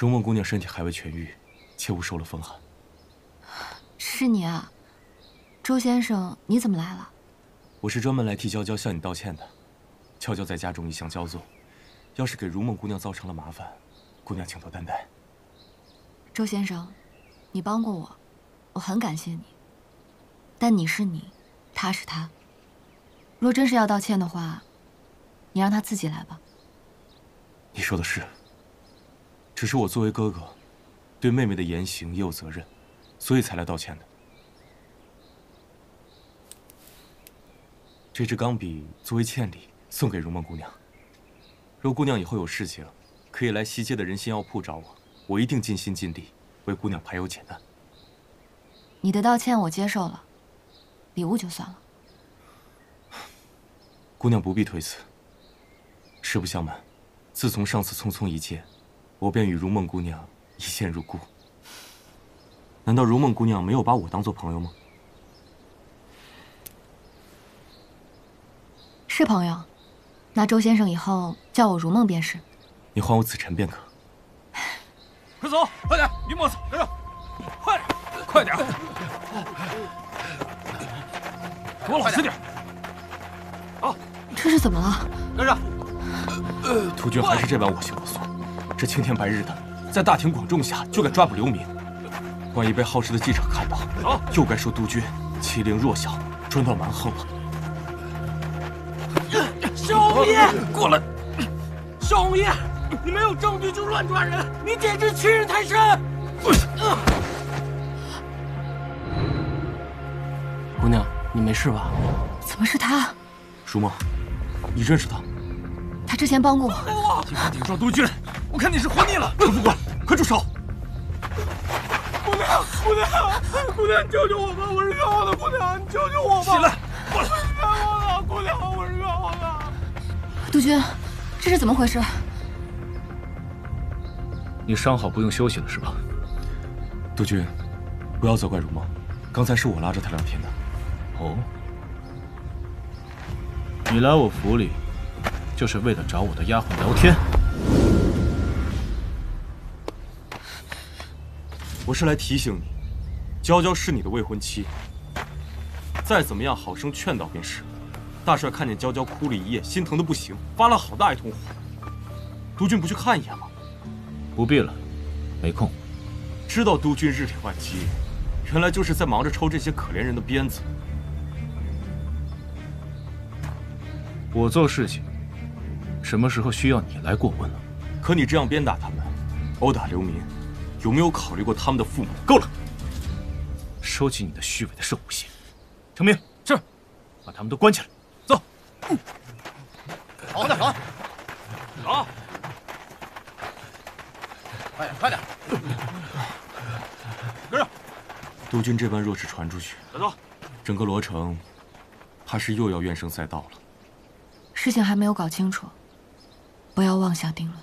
如梦姑娘身体还未痊愈，切勿受了风寒。是你啊，周先生，你怎么来了？我是专门来替娇娇向你道歉的。娇娇在家中一向骄纵，要是给如梦姑娘造成了麻烦，姑娘请多担待。周先生，你帮过我，我很感谢你。但你是你，他是他。若真是要道歉的话，你让他自己来吧。你说的是，只是我作为哥哥，对妹妹的言行也有责任，所以才来道歉的。这支钢笔作为歉礼送给如梦姑娘。若姑娘以后有事情，可以来西街的人心药铺找我，我一定尽心尽力为姑娘排忧解难。你的道歉我接受了，礼物就算了。姑娘不必推辞。实不相瞒，自从上次匆匆一见，我便与如梦姑娘一见如故。难道如梦姑娘没有把我当作朋友吗？是朋友，那周先生以后叫我如梦便是。你还我子辰便可。快走，快点！别磨蹭，跟上，快点，快点！给我老实点！好，这是怎么了？跟上！突厥还是这般我行我素，这青天白日的，在大庭广众下就敢抓捕流民，万一被好事的记者看到，又该说督军欺凌弱小，专断蛮横了。少爷，过来！少爷，你没有证据就乱抓人，你简直欺人太甚！姑娘，你没事吧？怎么是他？如梦，你认识他？他之前帮过我。竟敢顶撞督军，我看你是活腻了！程副官，快住手！姑娘，姑娘，姑娘，你救救我吧！我是冤枉的，姑娘，你救救我吧！起来，过来！冤枉的，姑娘，我是冤枉的。督军，这是怎么回事？你伤好不用休息了是吧？督军，不要责怪如梦，刚才是我拉着她聊天的。哦，你来我府里，就是为了找我的丫鬟聊天？我是来提醒你，娇娇是你的未婚妻，再怎么样好生劝导便是。大帅看见娇娇哭了一夜，心疼的不行，发了好大一通火。督军不去看一眼吗？不必了，没空。知道督军日理万机，原来就是在忙着抽这些可怜人的鞭子。我做事情，什么时候需要你来过问了？可你这样鞭打他们，殴打流民，有没有考虑过他们的父母？够了！收起你的虚伪的圣母心。程明，是，把他们都关起来。走。好点，好，好，快点，快点，跟上。督军这般若是传出去，快走，整个罗城，怕是又要怨声载道了。事情还没有搞清楚，不要妄下定论。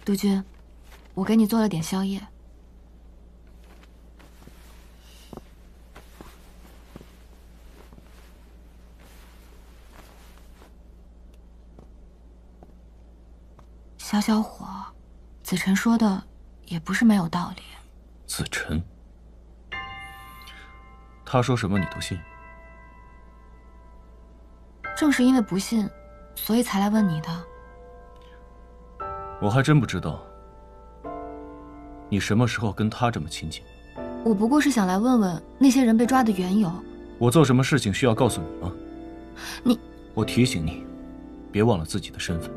督军，我给你做了点宵夜。小小伙，子辰说的也不是没有道理。子辰，他说什么你都信？正是因为不信，所以才来问你的。我还真不知道，你什么时候跟他这么亲近？我不过是想来问问那些人被抓的缘由。我做什么事情需要告诉你吗？你，我提醒你，别忘了自己的身份。